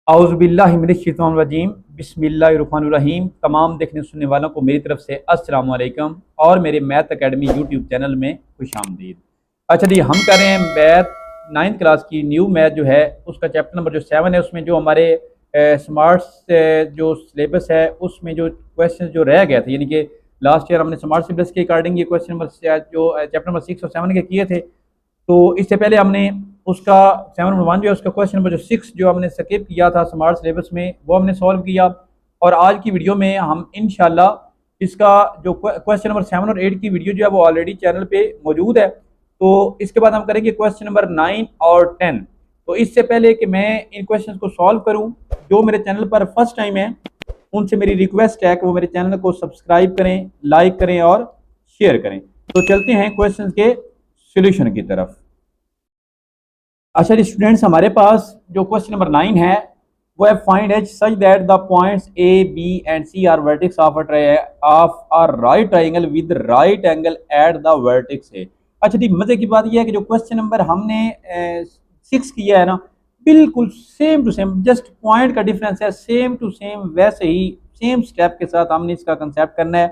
औज़ुबिल्लाहिमिनश्शैतानिर्रजीम बिस्मिल्लाहिर्रहमानिर्रहीम। तमाम देखने सुनने वालों को मेरी तरफ से अस्सलाम वालेकुम और मेरे मैथ एकेडमी यूट्यूब चैनल में खुशामदीद। अच्छा जी, हम कर रहे हैं मैथ 9th क्लास की न्यू मैथ जो है उसका चैप्टर नंबर जो 7 है, उसमें जो हमारे स्मार्ट जो सिलेबस है उसमें जो क्वेश्चन जो रह गए थे, यानी कि लास्ट ईयर हमने स्मार्ट सिलेबस के अकॉर्डिंग ये क्वेश्चन नंबर जो चैप्टर नंबर 6 और 7 के किए थे। तो इससे पहले हमने उसका 7 नंबर 1 जो है उसका क्वेश्चन नंबर जो 6 जो हमने स्किप किया था स्मार्ट सिलेबस में वो हमने सॉल्व किया। और आज की वीडियो में हम इंशाल्लाह इसका जो क्वेश्चन नंबर 7 और 8 की वीडियो जो है वो ऑलरेडी चैनल पे मौजूद है। तो इसके बाद हम करेंगे क्वेश्चन नंबर 9 और 10। तो इससे पहले कि मैं इन क्वेश्चन को सॉल्व करूँ, जो मेरे चैनल पर फर्स्ट टाइम है उनसे मेरी रिक्वेस्ट है कि वो मेरे चैनल को सब्सक्राइब करें, लाइक करें और शेयर करें। तो चलते हैं क्वेश्चन के सोल्यूशन की तरफ। अच्छा जी स्टूडेंट्स, हमारे पास जो क्वेश्चन नंबर 9 है वो है find h such that the points A B and C are vertex of a right triangle with right angle at the vertex A. अच्छा जी, मजे की बात यह है कि जो क्वेश्चन नंबर हमने 6 किया है ना, बिल्कुल same to same, just point का डिफरेंस है, सेम टू सेम वैसे ही सेम स्टेप के साथ हमने इसका कंसेप्ट करना है,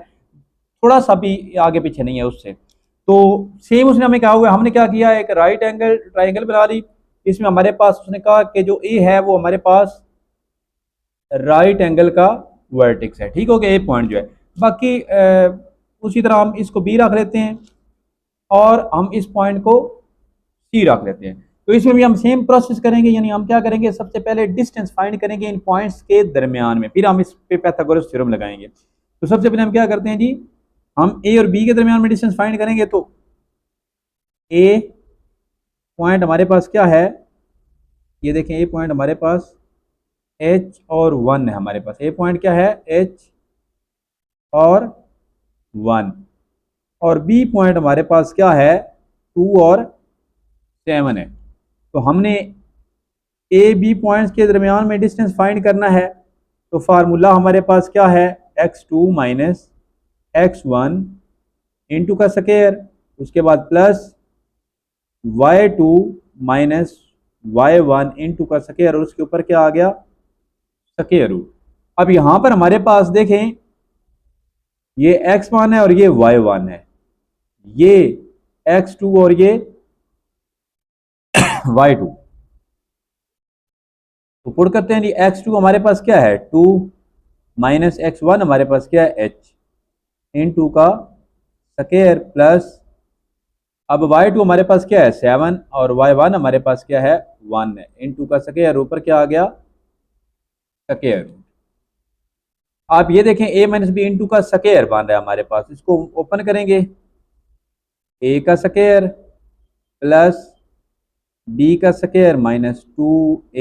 थोड़ा सा भी आगे पीछे नहीं है उससे। तो सेम उसने हमें कहा हुआ है, हमने क्या किया, एक राइट एंगल ट्राइंगल बना ली। इसमें हमारे पास उसने कहा कि जो ए है वो हमारे पास राइट एंगल का वर्टेक्स है, ठीक हो गया, ए पॉइंट जो है। बाकी उसी तरह हम इसको बी रख लेते हैं और हम इस पॉइंट को सी रख लेते हैं। तो इसमें भी हम सेम प्रोसेस करेंगे, यानी हम क्या करेंगे, सबसे पहले डिस्टेंस फाइंड करेंगे इन पॉइंट्स के दरमियान में, फिर हम इस पे पाइथागोरस थ्योरम लगाएंगे। तो सबसे पहले हम क्या करते हैं जी, हम ए और बी के दरमियान में डिस्टेंस फाइंड करेंगे। तो ए पॉइंट हमारे पास क्या है, ये देखें, ए पॉइंट हमारे पास एच और 1 है। हमारे पास ए पॉइंट क्या है, एच और 1, और बी पॉइंट हमारे पास क्या है, 2 और 7 है। तो हमने ए बी पॉइंट्स के दरमियान में डिस्टेंस फाइंड करना है। तो फार्मूला हमारे पास क्या है, x2 माइनस x1 इंटू का स्क्वायर, उसके बाद plus y2 minus y1 into का स्क्वायर, और उसके ऊपर क्या आ गया, स्क्वायर रूट। अब यहां पर हमारे पास देखें, ये x1 है और ये y1 है, ये x2 और ये y2। तो पुट करते हैं जी, x2 हमारे पास क्या है 2 माइनस x1 हमारे पास क्या है h इंटू का स्क्वायर प्लस, अब y2 हमारे पास क्या है 7 और y1 हमारे पास क्या है 1 है, इंटू का स्क्वायर, ऊपर क्या आ गया, स्क्वायर। आप ये देखें a माइनस बी इंटू का स्क्वायर बन रहा है हमारे पास, इसको ओपन करेंगे, a का स्क्वायर प्लस b का स्क्वायर माइनस 2ab।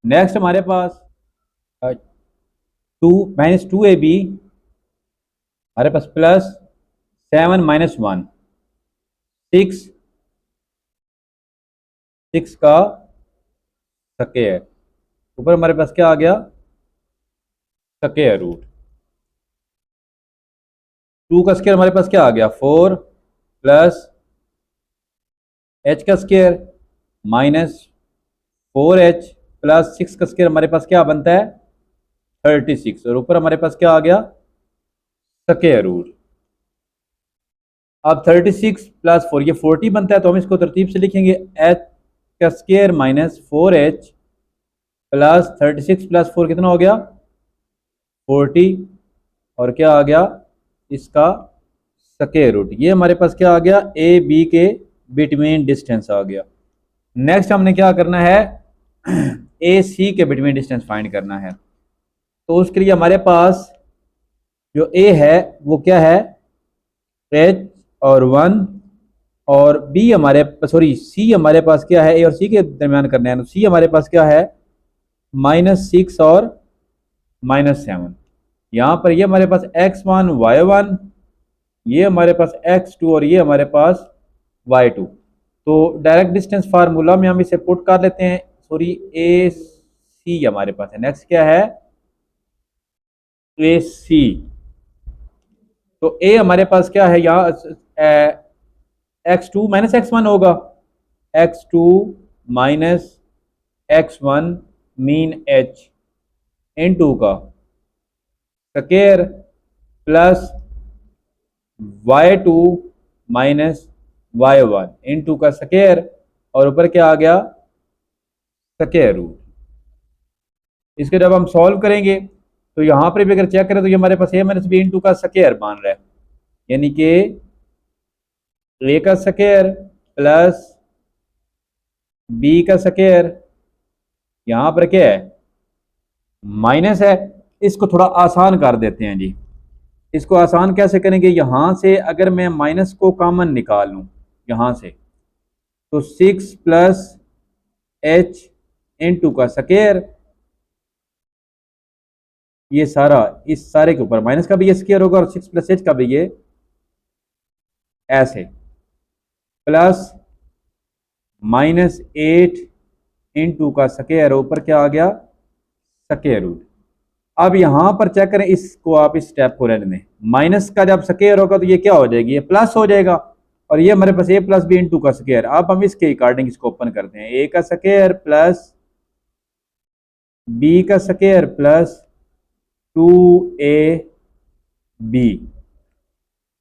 नेक्स्ट हमारे पास 2 माइनस 2ab हमारे पास प्लस 7 माइनस 1 6 6 का स्क्वायर, ऊपर हमारे पास क्या आ गया, स्क्वायर रूट। 2 का स्क्वायर हमारे पास क्या आ गया 4 प्लस h का स्क्वायर माइनस 4h प्लस 6 का स्क्वायर हमारे पास क्या बनता है 36, और ऊपर हमारे पास क्या आ गया, स्क्वायर रूट। अब 36 प्लस 4 ये 40 बनता है, तो हम इसको तरतीब से लिखेंगे, h का square minus 4h plus 36 plus 4 कितना हो गया 40, और क्या आ गया इसका स्क्वायर रूट। ये हमारे पास क्या आ गया, ए बी के बिटवीन डिस्टेंस आ गया। नेक्स्ट हमने क्या करना है, ए सी के बिटवीन डिस्टेंस फाइंड करना है। तो उसके लिए हमारे पास जो ए है वो क्या है एच और 1, और बी हमारे सॉरी सी हमारे पास क्या है, ए और सी के दरमियान करना है। तो सी हमारे पास क्या है -6 और -7। यहाँ पर ये हमारे पास x1 y1, ये हमारे पास x2 और ये हमारे पास y2। तो डायरेक्ट डिस्टेंस फार्मूला में हम इसे पुट कर लेते हैं, सॉरी ए सी हमारे पास है। नेक्स्ट क्या है ए सी, तो ए हमारे पास क्या है यहाँ x2 माइनस x1 होगा, x2 minus x1 mean h into का square plus y2 minus y1 into का स्क्वायर और ऊपर क्या आ गया स्क्वायर रूट। इसके जब हम सॉल्व करेंगे तो यहाँ पर भी अगर चेक करें तो ये हमारे पास a माइनस बी इंटू का स्क्वायर बन रहा है, यानी कि a का स्क्वायर प्लस b का स्क्वायर, यहाँ पर क्या है माइनस है। इसको थोड़ा आसान कर देते हैं जी। इसको आसान कैसे करेंगे, यहाँ से अगर मैं माइनस को कॉमन निकाल लूँ यहाँ से तो 6 प्लस h इंटू का स्क्वायर, ये सारा इस सारे के ऊपर माइनस का भी ये स्क्वायर होगा और 6 प्लस h का भी ये ऐसे प्लस माइनस 8 इंटू का स्क्वायर ऊपर क्या आ गया स्क्वायर रूट। अब यहां पर चेक करें, इसको आप इस स्टेप को रहने दें, माइनस का जब स्क्वायर होगा तो ये क्या हो जाएगी, ये प्लस हो जाएगा और ये हमारे पास a प्लस बी इंटू का स्क्वायर। अब हम इसके अकॉर्डिंग इसको ओपन करते हैं, a का स्क्वायर प्लस b का square plus 2ab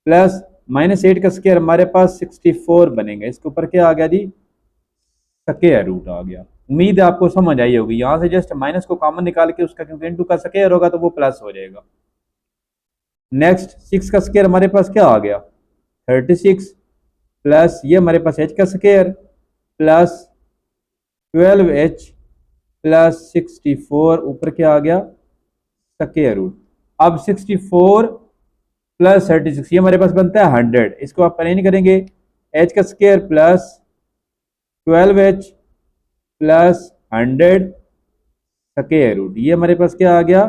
plus minus 8 का स्क्वायर हमारे पास 64 बनेगा। इसके ऊपर क्या आ गया जी स्क्वायर रूट आ गया। उम्मीद है आपको समझ आई होगी। यहाँ से जस्ट माइनस को कॉमन निकाल के उसका क्योंकि इनटू का स्क्वायर होगा तो वो प्लस हो जाएगा। नेक्स्ट 6 का स्क्वायर हमारे पास क्या आ गया 36 प्लस ये हमारे पास h का स्क्वायर प्लस 12h प्लस 64 ऊपर क्या आ गया स्क्वायर रूट। अब 64 प्लस 36 ये हमारे पास बनता है 100। इसको आप अरेंज करेंगे, h का square plus 12h plus 100 square root. ये हमारे पास क्या आ गया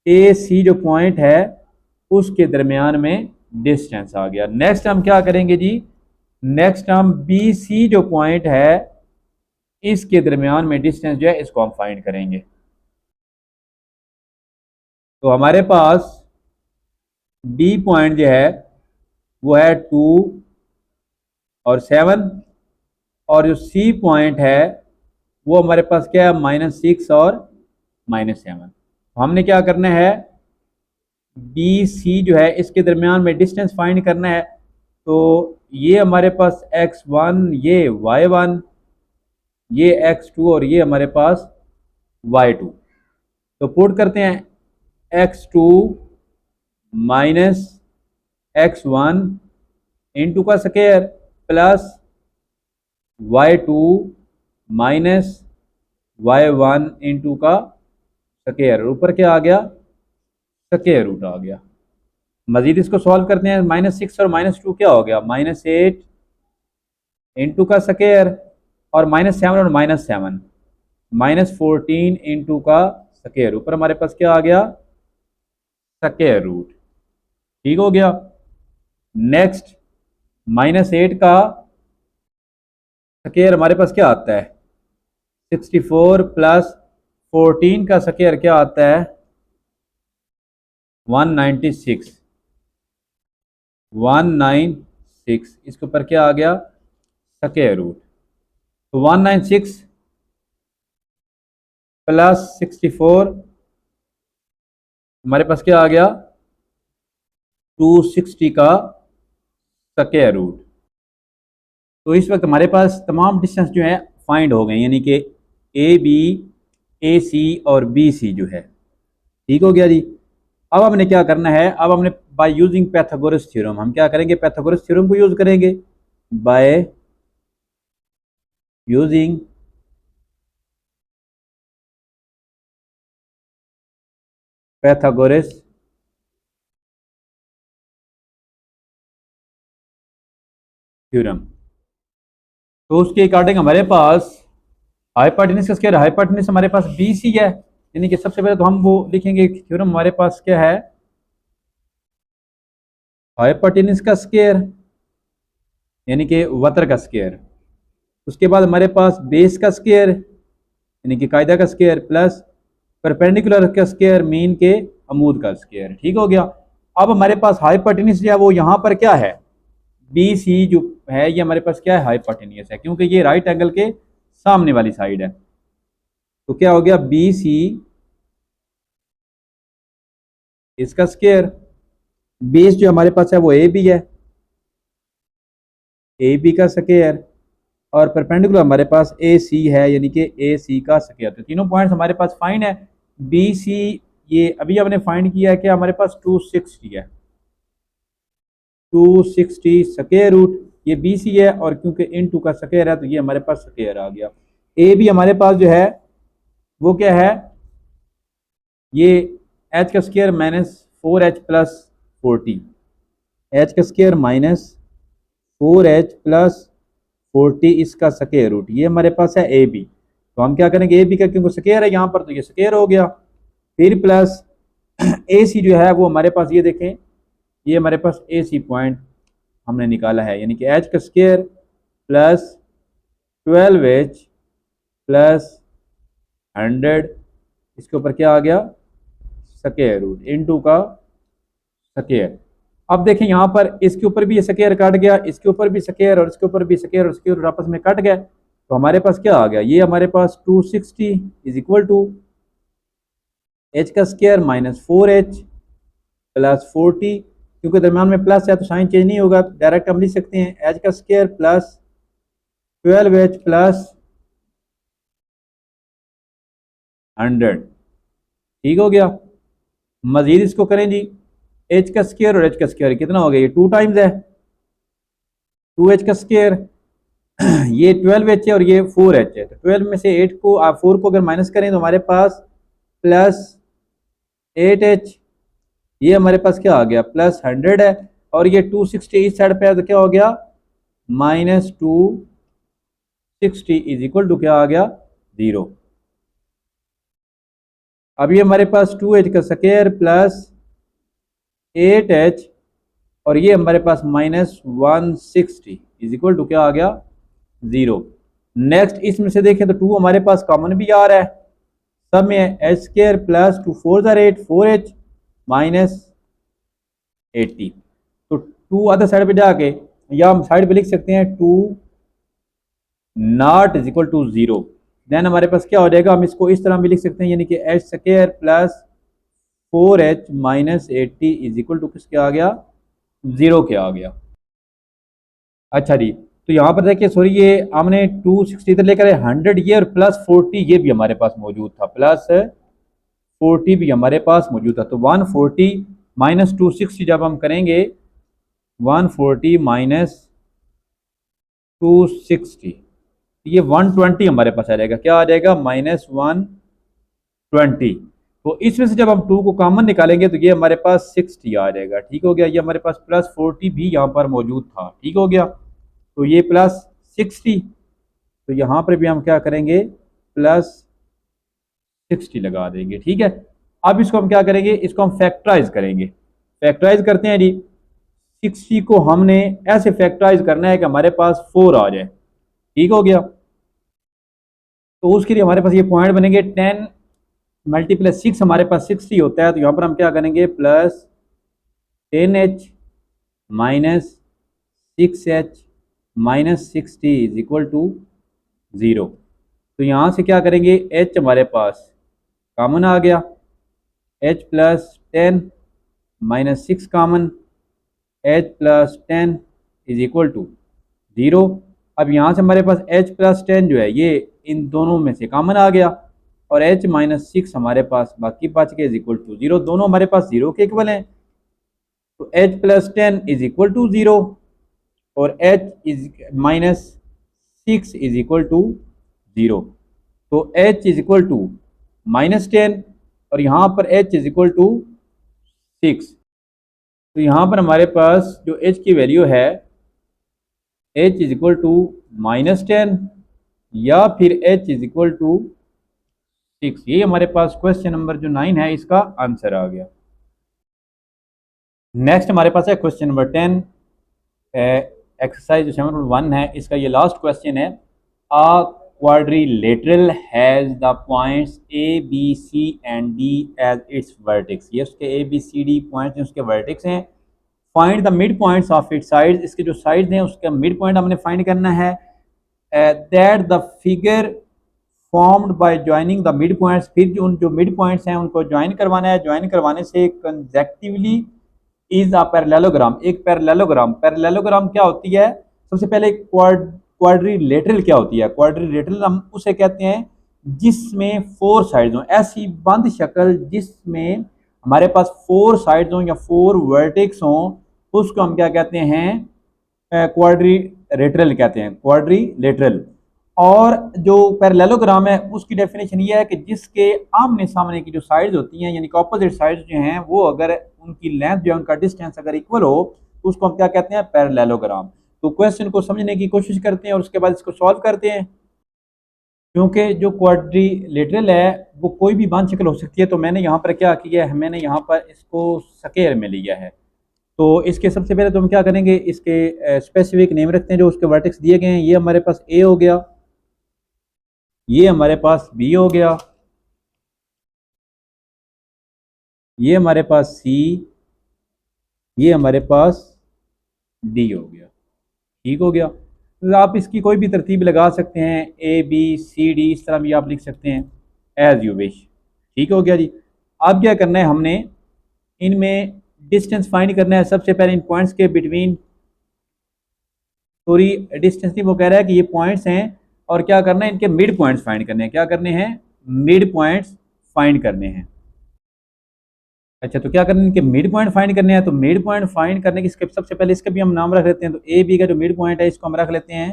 ए सी जो पॉइंट है उसके दरमियान में डिस्टेंस आ गया। नेक्स्ट हम क्या करेंगे जी, नेक्स्ट हम बी सी जो पॉइंट है इसके दरमियान में डिस्टेंस जो है इसको हम फाइंड करेंगे। तो हमारे पास बी पॉइंट जो है वो है 2 और 7 और जो सी पॉइंट है वो हमारे पास क्या है -6 और -7। हमने क्या करना है बी सी जो है इसके दरमियान में डिस्टेंस फाइंड करना है। तो ये हमारे पास x1 ये y1 ये x2 और ये हमारे पास y2। तो पुट करते हैं x2 माइनस x1 इंटू का square plus y2 minus y1 into का स्क्वायर, ऊपर क्या आ गया स्क्वायर रूट आ गया। मजीद इसको सॉल्व करते हैं, -6 और -2 क्या हो गया -8 इंटू का स्क्वायर और -7 और -7 -14 इंटू का स्क्वायर, ऊपर हमारे पास क्या आ गया स्क्वायर रूट। ठीक हो गया। नेक्स्ट -8 का स्क्वायर हमारे पास क्या आता है 64 प्लस 14 का स्क्वायर क्या आता है 196 इसके ऊपर क्या आ गया स्क्वायर रूट। तो 196 प्लस 64 हमारे पास क्या आ गया 260 का स्क्वायर रूट। तो इस वक्त हमारे पास तमाम डिस्टेंस जो है फाइंड हो गए, यानी कि ए बी ए सी और बी सी जो है। ठीक हो गया जी। अब हमने क्या करना है, अब हमने बाय यूजिंग पैथागोरस थ्योरम हम क्या करेंगे पैथागोरस थ्योरम को यूज करेंगे। By using Pythagoras theorem. तो उसके अकॉर्डिंग हमारे पास हाइपोटेन्यूज का स्क्वायर, हाइपोटेन्यूज हमारे पास बी सी है, यानी कि सबसे पहले तो हम वो लिखेंगे थ्योरम हमारे पास क्या है हाइपोटेन्यूज का स्क्वायर यानी कि वक्र का स्क्वायर। उसके बाद हमारे पास बेस का स्क्वायर यानी कि कायदा का स्क्वायर प्लस परपेंडिकुलर का स्क्वायर मीन के अमूद का स्क्वायर। ठीक हो गया। अब हमारे पास हाइपोटेन्यूज जो है वो यहाँ पर क्या है बी सी जो है ये हमारे पास क्या है हाइपोटेन्यूज है, क्योंकि ये राइट एंगल के सामने वाली साइड है। तो क्या हो गया, बी सी इसका स्क्वायर, बेस जो हमारे पास है वो ए बी है, ए बी का स्क्वायर, और परपेंडिकुलर हमारे पास ए सी है, यानी कि ए सी का स्क्वायर। तो तीनों पॉइंट्स हमारे पास फाइंड है। बी सी ये अभी हमने फाइंड किया है कि हमारे पास 260 है, 260 स्क्वायर रूट, ये बी सी है, और क्योंकि इन टू का स्क्वायर है तो ये हमारे पास स्क्वायर आ गया। ए बी हमारे पास जो है वो क्या है, ये एच का square minus 4h plus 40, H का स्क्वायर माइनस 4h प्लस 40 इसका स्क्वायर रूट, ये हमारे पास है ए बी। तो हम क्या करेंगे, ए बी का क्योंकि स्क्वायर है यहाँ पर तो ये स्क्वायर हो गया, फिर प्लस ए सी जो है वो हमारे पास, ये देखें ये हमारे पास ए सी पॉइंट हमने निकाला है, यानी कि एच का स्क्वायर प्लस 12h प्लस 100, इसके ऊपर क्या आ गया, स्क्वायर रूट इनटू का स्क्वायर। अब देखें यहाँ पर इसके ऊपर भी ये स्क्वायर कट गया, इसके ऊपर भी स्क्वायर, और इसके ऊपर भी स्क्वायर, और इसके ऊपर आपस में कट गया, तो हमारे पास क्या आ गया, ये हमारे पास 260 इज इक्वल टू एच का स्क्वायर माइनस 4h प्लस 40, क्योंकि दरम्यान में प्लस है तो साइन चेंज नहीं होगा, डायरेक्ट हम लिख सकते हैं एच का स्क्वायर प्लस 12h प्लस 100, ठीक हो गया। मजीद इसको करें जी, एच का स्क्वायर और एच का स्क्वायर कितना हो गया, ये 2 टाइम्स है, 2h का स्क्वायर ये 12h है और ये 4h है, तो 12 में से 8 को आप 4 को अगर माइनस करें तो हमारे पास प्लस 8h, ये हमारे पास क्या आ गया प्लस 100 है, और ये 260 इस साइड पे है तो क्या हो गया माइनस 260 इज इक्वल टू क्या आ गया 0। अब ये हमारे पास 2h का स्क्वायर प्लस 8h, और ये हमारे पास माइनस 160 इज इक्वल टू क्या आ गया 0। नेक्स्ट इसमें से देखें तो 2 हमारे पास कॉमन भी आ रहा है, सब में H square plus 2 4 8 4h minus 80, तो 2 अदर साइड पे जाके या हम साइड पे लिख सकते हैं 2 not is equal to 0, then हमारे पास क्या हो जाएगा, हम इसको इस तरह भी लिख सकते हैं, यानी कि h square plus 4h minus 80 is equal to किसके आ गया 0 के आ गया। अच्छा जी, तो यहाँ पर देखिए सॉरी ये हमने 260 इधर लेकर 100 ये और प्लस 40 ये भी हमारे पास मौजूद था, प्लस 40 भी हमारे पास मौजूद था, तो 140 माइनस 260 जब हम करेंगे 140 माइनस 260 ये 120 हमारे पास आ जाएगा, क्या आ जाएगा माइनस 120। तो इसमें से जब हम 2 को कॉमन निकालेंगे तो ये हमारे पास 60 आ जाएगा, ठीक हो गया। ये हमारे पास प्लस 40 भी यहाँ पर मौजूद था, ठीक हो गया। तो ये प्लस 60, तो यहाँ पर भी हम क्या करेंगे प्लस 60 लगा देंगे, ठीक है। अब इसको हम क्या करेंगे, इसको हम फैक्टराइज करेंगे। फैक्टराइज करते हैं जी, 60 को हमने ऐसे फैक्टराइज करना है कि हमारे पास 4 आ जाए, ठीक हो गया। तो उसके लिए हमारे पास ये पॉइंट बनेंगे 10 मल्टीप्लस 6 हमारे पास 60 होता है, तो यहाँ पर हम क्या करेंगे plus 10h minus 6h minus 60 is equal to 0। तो यहाँ से क्या करेंगे, h हमारे पास कॉमन आ गया, h plus 10 minus 6 common, h plus 10 is equal to 0। अब यहाँ से हमारे पास h प्लस 10 जो है ये इन दोनों में से कॉमन आ गया, और h माइनस 6 हमारे पास बाकी बच गए इज इक्वल टू 0, दोनों हमारे पास 0 के इक्वल हैं। तो h plus 10 is equal to 0 और h is minus 6 is equal to 0। तो h is equal to minus 10 और यहाँ पर h इज इक्वल टू 6। तो यहाँ पर हमारे पास जो h की वैल्यू है h is equal to minus 10 या फिर h इज इक्वल टू 6, ये हमारे पास क्वेश्चन नंबर जो 9 है इसका आंसर आ गया। नेक्स्ट हमारे पास है क्वेश्चन नंबर 10, एक्सरसाइज 7.1 है, इसका ये लास्ट क्वेश्चन है। A quadrilateral has the points A B C and D as its vertex, ये उसके A B C D points हैं, उसके वर्टेक्स हैं। Find the mid points of its sides, इसके जो साइड्स हैं उसका मिड पॉइंट हमने फाइंड करना है। That the figure formed by joining the mid points, फिर जो मिड पॉइंट्स हैं उनको ज्वाइन करवाना है, ज्वाइन करवाने से कंजेक्टिवली इज अ पैरेललोग्राम, एक पैरेललोग्राम। पैरेललोग्राम क्या होती है? सबसे पहले क्वाड्रिलेटरल क्या होती है? क्वाड्रिलेटरल हम उसे कहते हैं जिसमें फोर साइड्स हों, ऐसी बंद शक्ल जिसमें हमारे पास फोर साइड्स हों या फोर वर्टेक्स हों, उसको हम क्या कहते हैं? क्वाड्रिलेटरल कहते हैं, क्वाड्रिलेटरल। और जो पैरेललोग्राम है उसकी डेफिनेशन ये है कि जिसके आमने सामने की जो साइड्स होती हैं, यानी कि ऑपोजिट साइड्स जो हैं, वो अगर उनकी लेंथ जो है, उनका डिस्टेंस अगर इक्वल हो तो उसको हम क्या कहते हैं? पैरेललोग्राम। तो क्वेश्चन को समझने की कोशिश करते हैं और उसके बाद इसको सॉल्व करते हैं। क्योंकि जो क्वाड्रिलेटरल है वो कोई भी बांध शक्ल हो सकती है, तो मैंने यहाँ पर क्या किया है, मैंने यहाँ पर इसको स्क्वायर में लिया है। तो इसके सबसे पहले तो हम क्या करेंगे, इसके स्पेसिफिक नेम रखते हैं जो उसके वर्टेक्स दिए गए हैं। ये हमारे पास ए हो गया, ये हमारे पास बी हो गया, ये हमारे पास सी, ये हमारे पास डी हो गया। ठीक हो गया। तो आप इसकी कोई भी तरतीब लगा सकते हैं, ए बी सी डी, इस तरह भी आप लिख सकते हैं, एज यू विश। ठीक हो गया जी। अब क्या करना है, हमने इनमें डिस्टेंस फाइंड करना है। सबसे पहले इन पॉइंट्स के बिटवीन, पूरी डिस्टेंस नहीं, वो कह रहा है कि ये पॉइंट्स हैं और क्या करना है, इनके मिड पॉइंट्स फाइंड करने हैं। क्या करने हैं? मिड पॉइंट्स फाइंड करने हैं। अच्छा, तो क्या करना है, इनके मिड पॉइंट फाइंड करने हैं। तो मिड पॉइंट फाइंड करने की सबसे पहले इसका भी हम नाम रख लेते हैं। तो ए बी का जो मिड पॉइंट है इसको हम रख लेते हैं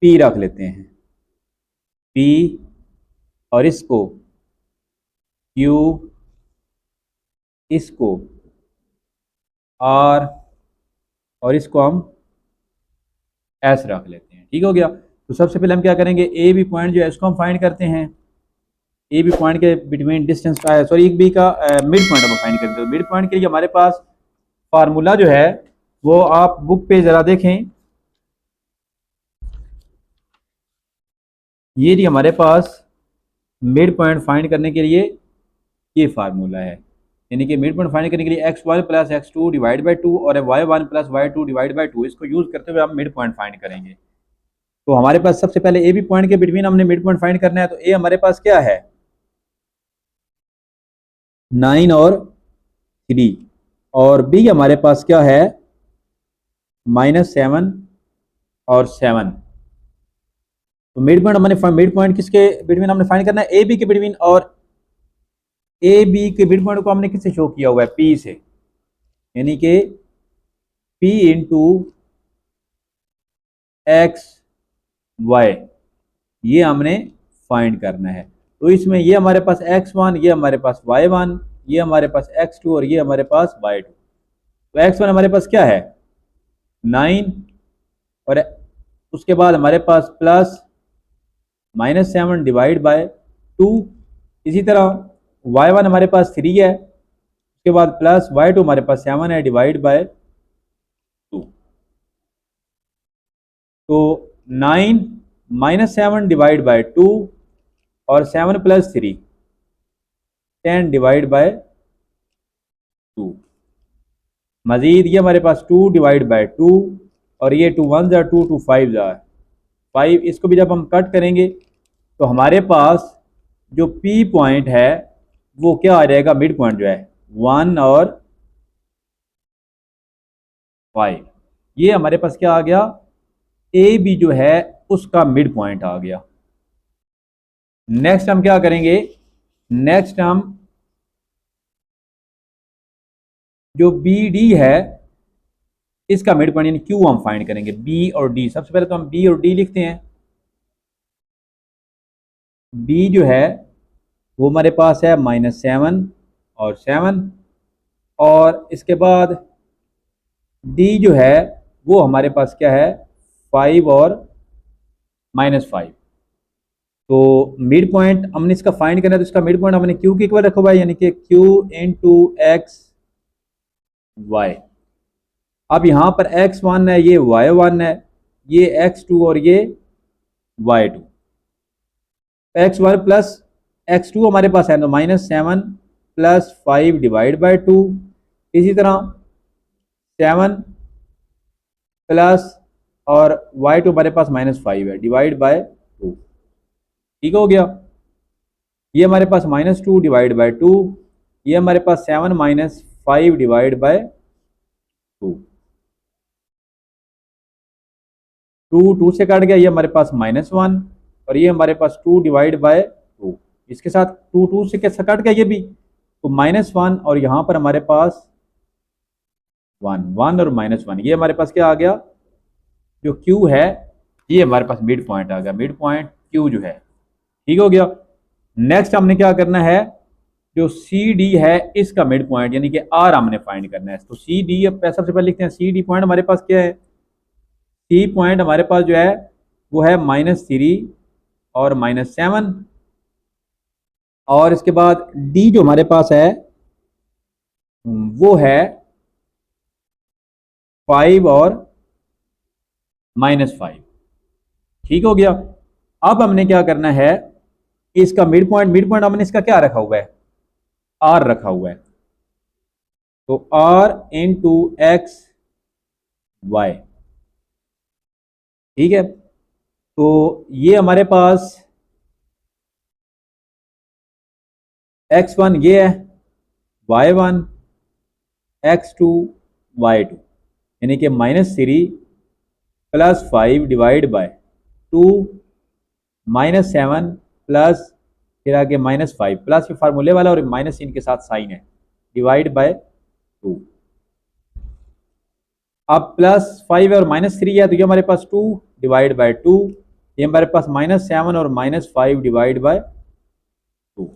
पी, रख लेते हैं पी, और इसको क्यू, इसको आर, और इसको हम एस रख लेते हैं। ठीक हो गया। तो सबसे पहले हम क्या करेंगे, ए बी पॉइंट जो है इसको हम फाइंड करते हैं। ए बी पॉइंट के बिटवीन डिस्टेंस, सॉरी, एक बी का मिड पॉइंट हम फाइंड करते हैं। मिड पॉइंट के लिए हमारे पास फार्मूला जो है वो आप बुक पे ज़रा देखें। ये जी हमारे पास मिड पॉइंट फाइंड करने के लिए ये फार्मूला है, यानी कि मिड पॉइंट फाइंड करने के लिए x1 plus x2 divide by 2 और y1 plus y2 divide by 2, इसको यूज़ करते हुए हम मिड पॉइंट फाइंड करेंगे। तो हमारे पास सबसे पहले ए बी पॉइंट के बिटवीन हमने मिड पॉइंट फाइंड करना है। तो ए हमारे पास क्या है? 9 और 3, और बी हमारे पास क्या है? -7 और 7। तो मिड पॉइंट हमने मिड पॉइंट किसके बिटवीन हमने फाइंड करना है? ए बी के बिटवीन। और ए बी के मिड पॉइंट को हमने किससे शो किया हुआ है? पी से, यानी कि पी इंटू एक्स वाई, ये हमने फाइंड करना है। तो इसमें ये हमारे पास x1, ये हमारे पास y1, ये हमारे पास x2 और ये हमारे पास y2। तो x1 हमारे पास क्या है? 9, और उसके बाद हमारे पास प्लस -7 डिवाइड बाय 2। इसी तरह y1 हमारे पास 3 है, उसके बाद प्लस y2 हमारे पास 7 है डिवाइड बाय 2। तो 9 -7 डिवाइड बाय 2 और 7 प्लस 3, 10 डिवाइड बाय 2। मजीद ये हमारे पास 2 डिवाइड बाय 2, और ये 2 1 जार 2, 2 5 जार 5। इसको भी जब हम कट करेंगे तो हमारे पास जो पी पॉइंट है वो क्या आ जाएगा? मिड पॉइंट जो है 1 और 5, ये हमारे पास क्या आ गया? ए बी जो है उसका मिड पॉइंट आ गया। नेक्स्ट हम क्या करेंगे, नेक्स्ट हम जो बी डी है इसका मिड पॉइंट यानी क्यू हम फाइंड करेंगे। बी और डी, सबसे पहले तो हम बी और डी लिखते हैं। बी जो है वो हमारे पास है -7 और 7, और इसके बाद डी जो है वो हमारे पास क्या है? 5 और -5। तो मिड पॉइंट हमने इसका फाइंड करना है, तो इसका मिड पॉइंट हमने क्यू के इक्वल रखो भाई, यानी कि क्यू इंटू एक्स वाई। अब यहाँ पर x1 है, ये y1 है, ये x2 और ये y2। x1 प्लस x2 हमारे पास है तो -7 प्लस 5 डिवाइड बाई 2। इसी तरह 7 प्लस और y2 हमारे पास -5 है, डिवाइड बाय 2। ठीक हो गया। ये हमारे पास -2 डिवाइड बाय 2, ये हमारे पास 7 -5 डिवाइड बाय 2। 2 से कट गया, ये हमारे पास -1 और ये हमारे पास 2 डिवाइड बाय 2। इसके साथ 2 से कैसा कट गया ये भी, तो -1 और यहाँ पर हमारे पास 1 और -1, ये हमारे पास क्या आ गया, जो Q है ये हमारे पास मिड पॉइंट आ गया, मिड पॉइंट Q जो है। ठीक हो गया। नेक्स्ट हमने क्या करना है, जो CD है इसका मिड पॉइंट यानी कि R हमने फाइंड करना है। तो CD सबसे पहले लिखते हैं, CD पॉइंट हमारे पास क्या है, C पॉइंट हमारे पास जो है वो है -3 और -7, और इसके बाद D जो हमारे पास है वो है 5 और -5। ठीक हो गया। अब हमने क्या करना है, इसका मिड पॉइंट हमने इसका क्या रखा हुआ है, R रखा हुआ है। तो R इंटू एक्स वाई। ठीक है। तो ये हमारे पास x1 ये है, y1 x2 y2 यानी कि -3 + 5 डिवाइड बाय 2 -7 प्लस फिर आगे -5 प्लस ये फार्मूले वाला और माइनस इनके साथ साइन है, डिवाइड बाय 2। अब +5 है और -3 है, तो ये हमारे पास 2 डिवाइड बाय 2, ये हमारे पास -7 और -5 डिवाइड बाय 2।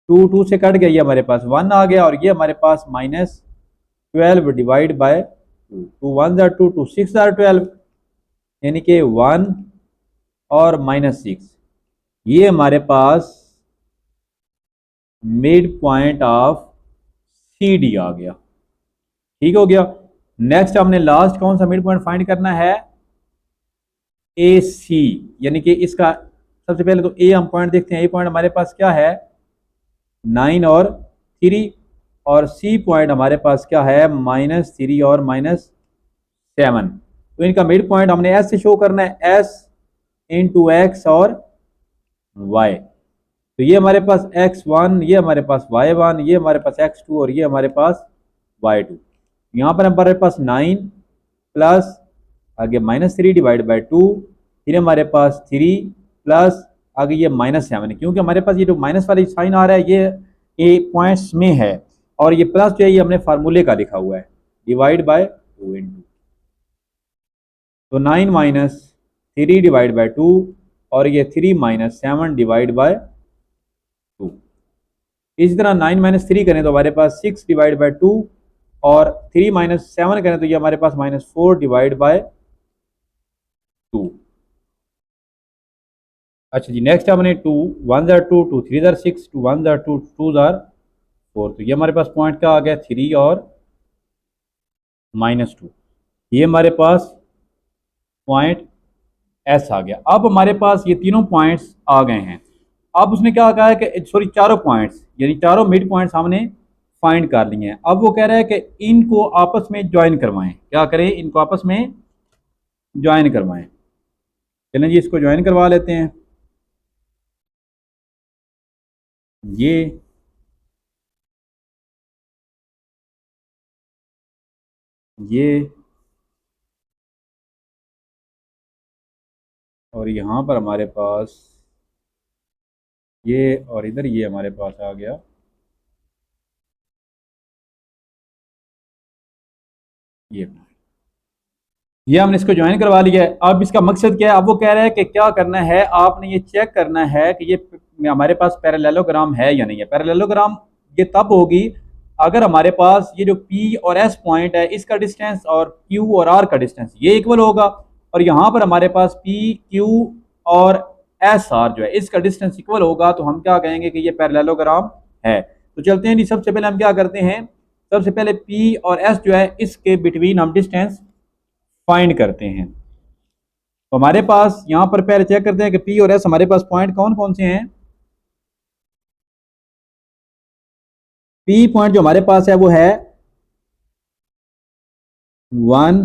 2 से कट गया, ये हमारे पास 1 आ गया और ये हमारे पास -12 डिवाइड बाय 2। 2 1 जार 2, 2 6 जार 12 यानी कि 1 और -6, ये हमारे पास मिड पॉइंट ऑफ CD आ गया। ठीक हो गया। नेक्स्ट हमने लास्ट कौन सा मिड पॉइंट फाइंड करना है, AC यानी कि इसका सबसे पहले तो A हम पॉइंट देखते हैं। A पॉइंट हमारे पास क्या है 9 और 3, और C पॉइंट हमारे पास क्या है -3 और -7। तो इनका मिड पॉइंट हमने S से शो करना है, S इंटू एक्स और Y। तो ये हमारे पास x1, ये हमारे पास y1, ये हमारे पास x2 और ये हमारे पास y2। यहाँ पर हमारे पास 9 प्लस आगे -3 डिवाइड बाय 2, फिर हमारे पास 3 प्लस आगे ये -7, क्योंकि हमारे पास ये जो माइनस वाली साइन आ रहा है ये पॉइंट्स में है, और ये प्लस जो है ये हमने फार्मूले का लिखा हुआ है, डिवाइड बाय 2 इंटू। तो 9 - 3 डिवाइड बाय 2 और ये 3 - 7 डिवाइड बाय 2। इसी तरह 9 - 3 करें तो हमारे पास 6 डिवाइड बाय 2, और 3 - 7 करें तो ये हमारे पास -4 डिवाइड बाय 2। अच्छा जी, नेक्स्ट हमने 2 1 जार 2, 2 3 जार 6, 2 1 जार 2, 2 जार 4। तो ये हमारे पास पॉइंट का आ गया 3 और -2, ये हमारे पास पॉइंट S आ गया। अब हमारे पास ये तीनों पॉइंट्स आ गए हैं। अब उसने क्या कहा है कि सॉरी चारों पॉइंट्स यानी चारों मिड पॉइंट्स हमने फाइंड कर लिए हैं। अब वो कह रहा है कि इनको आपस में ज्वाइन करवाएं। क्या करें, इनको आपस में ज्वाइन करवाएं। चलें जी, इसको ज्वाइन करवा लेते हैं। ये और यहाँ पर हमारे पास ये, और इधर ये हमारे पास आ गया ये हमने इसको ज्वाइन करवा लिया है। अब इसका मकसद क्या है, अब वो कह रहा है कि क्या करना है, आपने ये चेक करना है कि ये हमारे पास पैरेललोग्राम है या नहीं है। पैरेललोग्राम ये तब होगी अगर हमारे पास ये जो P और S पॉइंट है इसका डिस्टेंस और Q और R का डिस्टेंस ये इक्वल होगा, और यहाँ पर हमारे पास P Q और एस आर जो है इसका डिस्टेंस इक्वल होगा, तो हम क्या कहेंगे कि ये पैरेललोग्राम है। तो चलते हैं जी, सबसे पहले हम क्या करते हैं, सबसे पहले P और S जो है इसके बिटवीन हम डिस्टेंस फाइंड करते हैं। तो हमारे पास यहां पर पहले चेक करते हैं कि P और S हमारे पास पॉइंट कौन कौन से हैं। P पॉइंट जो हमारे पास है वो है 1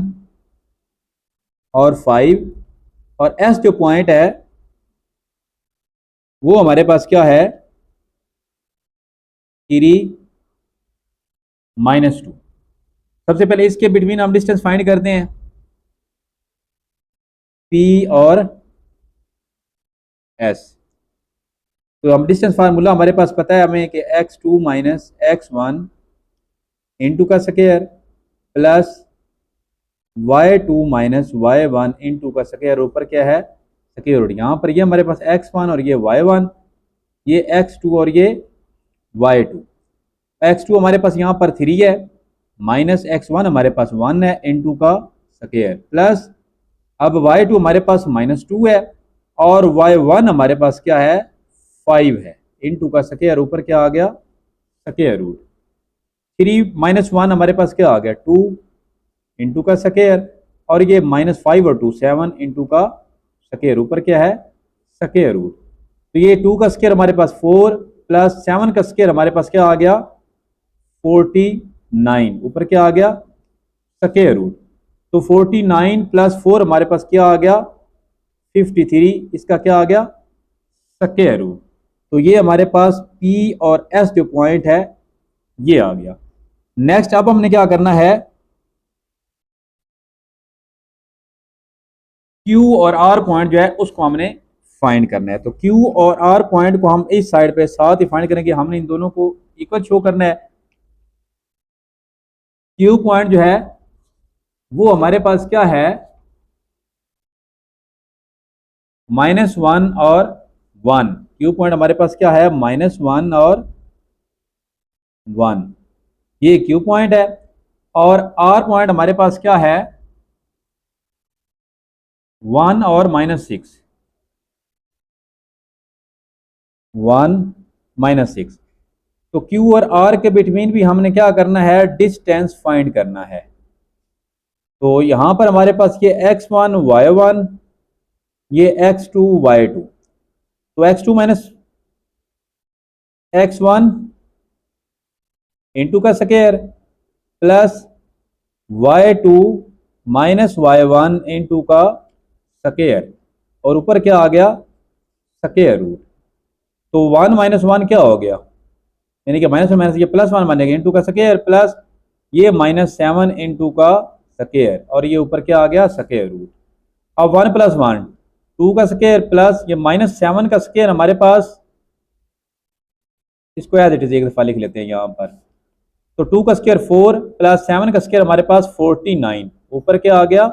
और 5 और एस जो पॉइंट है वो हमारे पास क्या है 3 -2। सबसे पहले इसके बिटवीन हम डिस्टेंस फाइंड करते हैं पी और एस। तो हम डिस्टेंस फार्मूला हमारे पास पता है हमें कि x2 माइनस x1 इंटू का square plus y2 minus y1 into का स्क्वायर, ऊपर क्या है स्क्वायर रूट। यहाँ पर ये हमारे पास x1 और ये y1, ये x2 और ये y2। x2 हमारे पास यहाँ पर 3 है, माइनस x1 हमारे पास 1 है इंटू का स्क्वायर, प्लस अब y2 हमारे पास -2 है और y1 हमारे पास क्या है 5 है इंटू का स्क्वायर, ऊपर क्या आ गया स्क्वायर रूट। 3 - 1 हमारे पास क्या आ गया 2 इंटू का स्क्वायर, और ये -5 और 2 7 इंटू का स्क्वायर, ऊपर क्या है स्क्वायर रूट। तो ये 2 का स्क्वायर हमारे पास 4 प्लस 7 का स्क्वायर हमारे पास क्या आ गया 49, ऊपर क्या आ गया स्क्वायर रूट। तो 49 प्लस 4 हमारे पास क्या आ गया 53, इसका क्या आ गया स्क्वायर रूट। तो ये हमारे पास P और S जो पॉइंट है ये आ गया। नेक्स्ट अब हमने क्या करना है Q और R पॉइंट जो है उसको हमने फाइंड करना है। तो Q और R पॉइंट को हम इस साइड पे साथ ही फाइंड करेंगे, हमने इन दोनों को इक्वल शो करना है। Q पॉइंट जो है वो हमारे पास क्या है -1 और 1। Q पॉइंट हमारे पास क्या है -1 और 1, ये Q पॉइंट है। और R पॉइंट हमारे पास क्या है 1 और -6, 1 -6। तो Q और R के बिटवीन भी हमने क्या करना है डिस्टेंस फाइंड करना है। तो यहां पर हमारे पास ये x1 y1, ये x2 y2। तो x2 माइनस x1 इंटू का square plus y2 minus y1 into का स्क्वायर, और ऊपर क्या आ गया स्क्वायर रूट। तो 1 - 1 क्या हो गया, यानी कि माइनस माइनस ये +1 बनेगा इंटू का स्क्वायर, प्लस ये -7 इंटू का स्क्वायर, और ये ऊपर क्या आ गया स्क्वायर रूट। अब 1 + 1 2 का स्क्वायर, प्लस ये -7 का स्क्वायर हमारे पास, इसको एज इट इज एक दफा लिख लेते हैं यहाँ पर। तो 2 का स्क्वायर 4 प्लस 7 का स्क्वायर हमारे पास 49, ऊपर क्या आ गया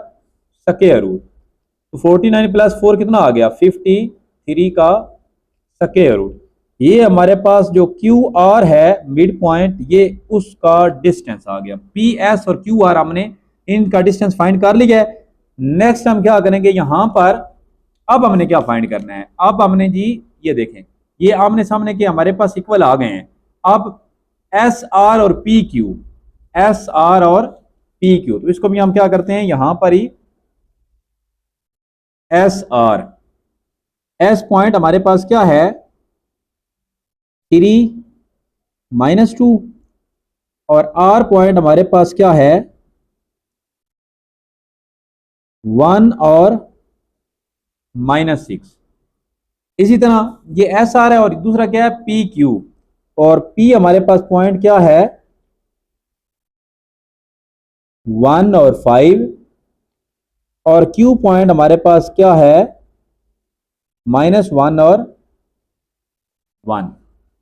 स्क्वायर रूट। तो 49 + 4 कितना आ गया 53 का स्क्वायर रूट। ये हमारे पास जो क्यू आर है मिड पॉइंट, ये उसका डिस्टेंस आ गया। पी एस और क्यू आर हमने इनका डिस्टेंस फाइंड कर लिया है। नेक्स्ट हम क्या करेंगे यहां पर, अब हमने क्या फाइंड करना है, अब हमने जी ये देखें ये आमने सामने के हमारे पास इक्वल आ गए हैं। अब एस आर और पी क्यू, एस आर और पी क्यू, तो इसको भी हम क्या करते हैं यहां पर ही एस आर, एस पॉइंट हमारे पास क्या है 3 -2, और आर पॉइंट हमारे पास क्या है 1 और -6। इसी तरह ये एस आर है और दूसरा क्या है पी क्यू, और पी हमारे पास पॉइंट क्या है 1 और 5, और क्यू पॉइंट हमारे पास क्या है -1 और 1।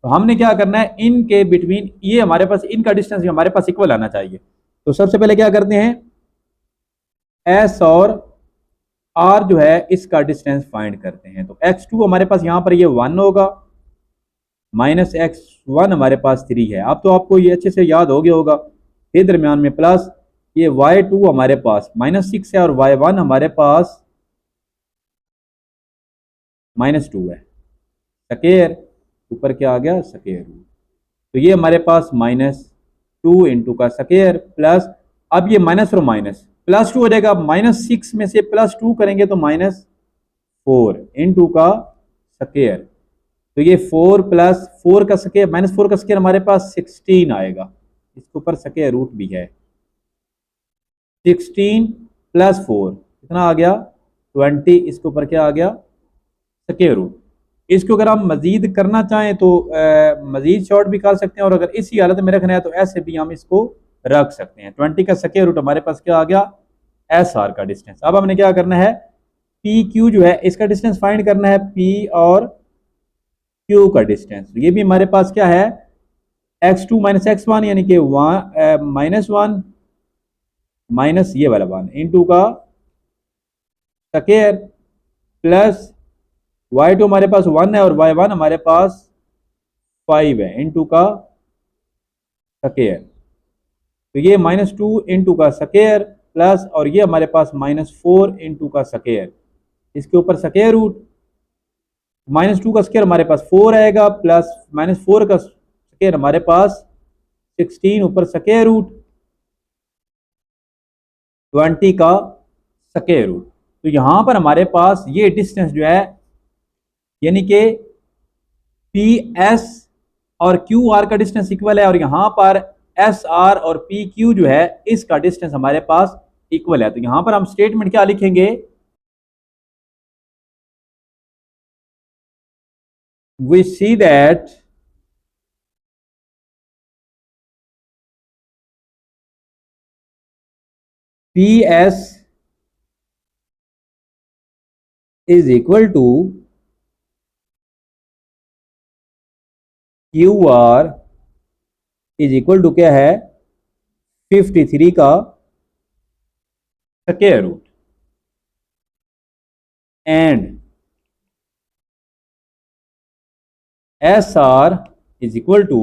तो हमने क्या करना है इनके बिटवीन, ये हमारे पास इनका डिस्टेंस भी हमारे पास इक्वल आना चाहिए। तो सबसे पहले क्या करते हैं एस और आर जो है इसका डिस्टेंस फाइंड करते हैं। तो x2 हमारे पास यहां पर ये 1 होगा, -x1 हमारे पास 3 है। अब तो आपको ये अच्छे से याद हो गया होगा। फिर दरमियान में प्लस ये y2 हमारे पास -6 है और y1 हमारे पास -2 है, स्क्वायर ऊपर क्या आ गया स्क्वायर रूट। तो ये हमारे पास -2 इंटू का स्क्वायर, प्लस अब ये माइनस और माइनस +2 हो जाएगा, -6 में से +2 करेंगे तो -4 इंटू का स्क्वायर। तो ये 4 + 4 का स्क्वायर -4 का स्क्वायर हमारे पास 16 आएगा, इसके ऊपर स्क्वायर रूट भी है। 16 + 4 कितना आ गया 20, इसके ऊपर क्या आ गया स्क्वायर रूट। इसको अगर हम मजीद करना चाहें तो मजीद शॉर्ट भी कर सकते हैं, और अगर इसी हालत में रखना है तो ऐसे भी हम इसको रख सकते हैं। 20 का स्क्वायर रूट हमारे पास क्या आ गया एस आर का डिस्टेंस। अब हमने क्या करना है पी क्यू जो है इसका डिस्टेंस फाइंड करना है, पी और क्यू का डिस्टेंस। ये भी हमारे पास क्या है x2 माइनस एक्स वन, यानी कि -1 माइनस ये वाला 1 इंटू का स्क्वायर प्लस y2 हमारे पास 1 है और y1 हमारे पास 5 है इंटू का स्क्वायर। तो ये -2 इंटू का स्क्वायर प्लस, और ये हमारे पास -4 इंटू का स्क्वायर, इसके ऊपर स्क्वायर रूट। -2 का स्क्वायर हमारे पास 4 आएगा, प्लस -4 का स्क्वायर हमारे पास 16 ऊपर स्क्वायर रूट 20 का स्क्वायर रूट। तो यहां पर हमारे पास ये डिस्टेंस जो है यानी कि पी एस और क्यू आर का डिस्टेंस इक्वल है, और यहां पर एस आर और पी क्यू जो है इसका डिस्टेंस हमारे पास इक्वल है। तो यहां पर हम स्टेटमेंट क्या लिखेंगे, we see that P S is equal to Q R is equal to क्या है 53 का square root, and S R is equal to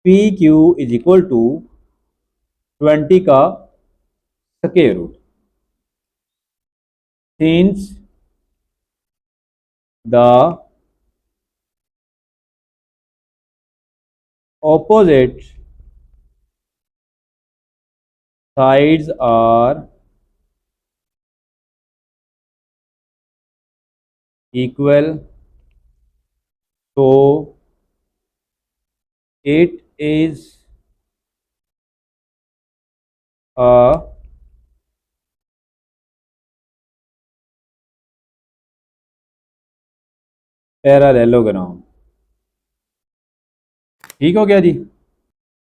P Q is equal to 20 का square root. Since the opposite sides are equal, so it is a parallelogram। ठीक हो गया जी।